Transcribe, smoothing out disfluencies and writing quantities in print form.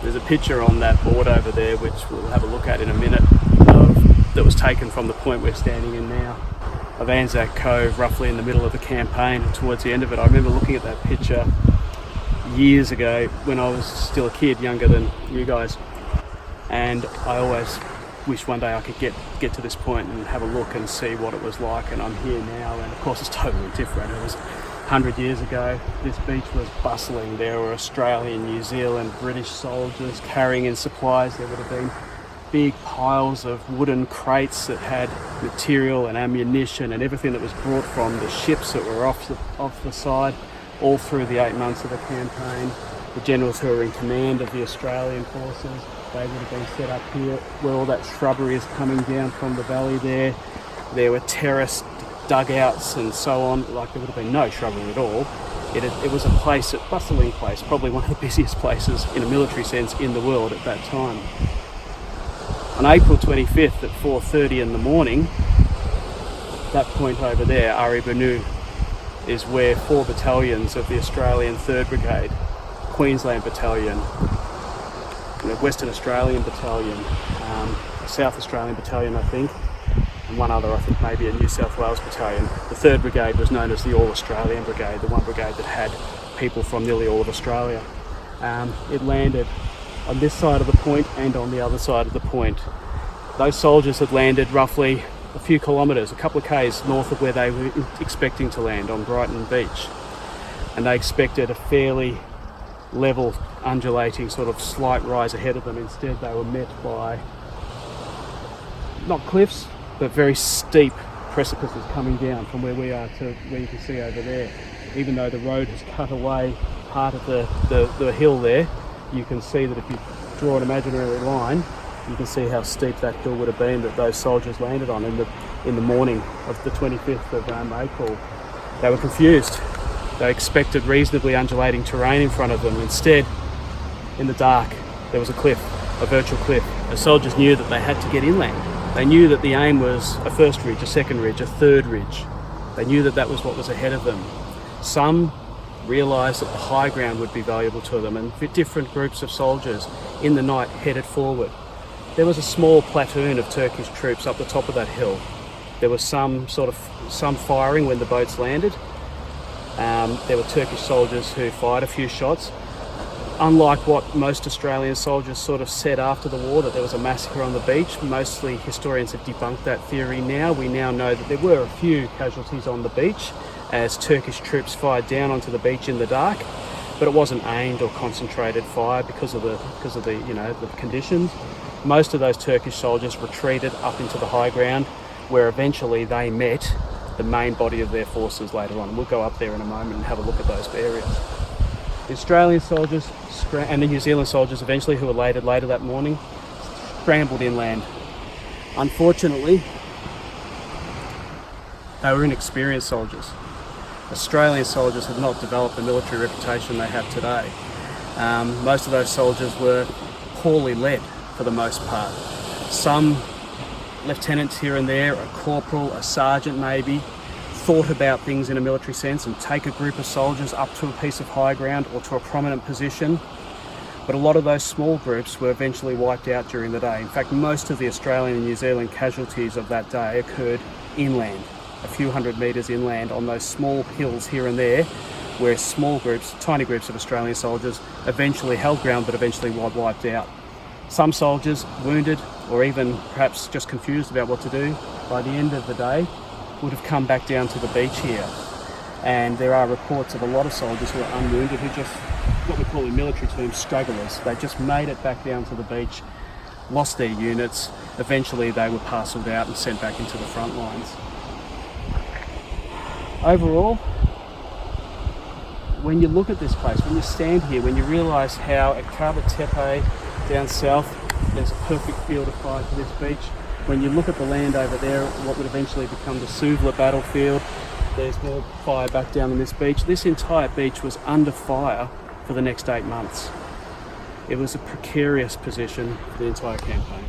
There's a picture on that board over there, which we'll have a look at in a minute, that was taken from the point we're standing in now, of ANZAC Cove, roughly in the middle of the campaign, and towards the end of it. I remember looking at that picture years ago when I was still a kid, younger than you guys, and I always wished one day I could get to this point and have a look and see what it was like, and I'm here now, and of course it's totally different. It was 100 years ago. This beach was bustling. There were Australian, New Zealand, British soldiers carrying in supplies. There would have been big piles of wooden crates that had material and ammunition and everything that was brought from the ships that were off the side all through the 8 months of the campaign. The generals who were in command of the Australian forces, they would have been set up here where all that shrubbery is coming down from the valley there. There were terraced dugouts and so on. Like, there would have been no shrubbery at all. It was a place, a bustling place, probably one of the busiest places in a military sense in the world at that time. On April 25th at 4:30 in the morning, that point over there, Ari Banu, is where 4 battalions of the Australian 3rd Brigade, Queensland Battalion, Western Australian Battalion, South Australian Battalion I think, and one other I think maybe a New South Wales Battalion. The 3rd Brigade was known as the All Australian Brigade, the one brigade that had people from nearly all of Australia. It landed on this side of the point and on the other side of the point. Those soldiers had landed roughly a few kilometres, a couple of k's north of where they were expecting to land on Brighton Beach, and they expected a fairly level, undulating sort of slight rise ahead of them. Instead they were met by not cliffs but very steep precipices coming down from where we are to where you can see over there. Even though the road has cut away part of the hill there, you can see that if you draw an imaginary line, you can see how steep that hill would have been that those soldiers landed on in the morning of the 25th of April. They were confused. They expected reasonably undulating terrain in front of them. Instead, in the dark, there was a cliff, a virtual cliff. The soldiers knew that they had to get inland. They knew that the aim was a first ridge, a second ridge, a third ridge. They knew that that was what was ahead of them. Some realised that the high ground would be valuable to them, and different groups of soldiers in the night headed forward. There was a small platoon of Turkish troops up the top of that hill. There was some firing when the boats landed. There were Turkish soldiers who fired a few shots. Unlike what most Australian soldiers sort of said after the war, that there was a massacre on the beach, mostly historians have debunked that theory now. We now know that there were a few casualties on the beach as Turkish troops fired down onto the beach in the dark, but it wasn't aimed or concentrated fire because of the the conditions. Most of those Turkish soldiers retreated up into the high ground, where eventually they met the main body of their forces later on. And we'll go up there in a moment and have a look at those areas. The Australian soldiers and the New Zealand soldiers eventually, who were later that morning, scrambled inland. Unfortunately, they were inexperienced soldiers. Australian soldiers had not developed the military reputation they have today. Most of those soldiers were poorly led for the most part. Some lieutenants here and there, a corporal, a sergeant maybe, thought about things in a military sense and take a group of soldiers up to a piece of high ground or to a prominent position. But a lot of those small groups were eventually wiped out during the day. In fact, most of the Australian and New Zealand casualties of that day occurred inland, a few hundred metres inland on those small hills here and there, where small groups, tiny groups of Australian soldiers eventually held ground but eventually wiped out. Some soldiers, wounded or even perhaps just confused about what to do, by the end of the day would have come back down to the beach here. And there are reports of a lot of soldiers who are unwounded, who just, what we call in military terms, stragglers. They just made it back down to the beach, lost their units. Eventually they were parcelled out and sent back into the front lines. Overall, when you look at this place, when you stand here, when you realise how at Kaba Tepe down south, there's a perfect field of fire to this beach. When you look at the land over there, what would eventually become the Suvla battlefield, there's more fire back down on this beach. This entire beach was under fire for the next 8 months. It was a precarious position for the entire campaign.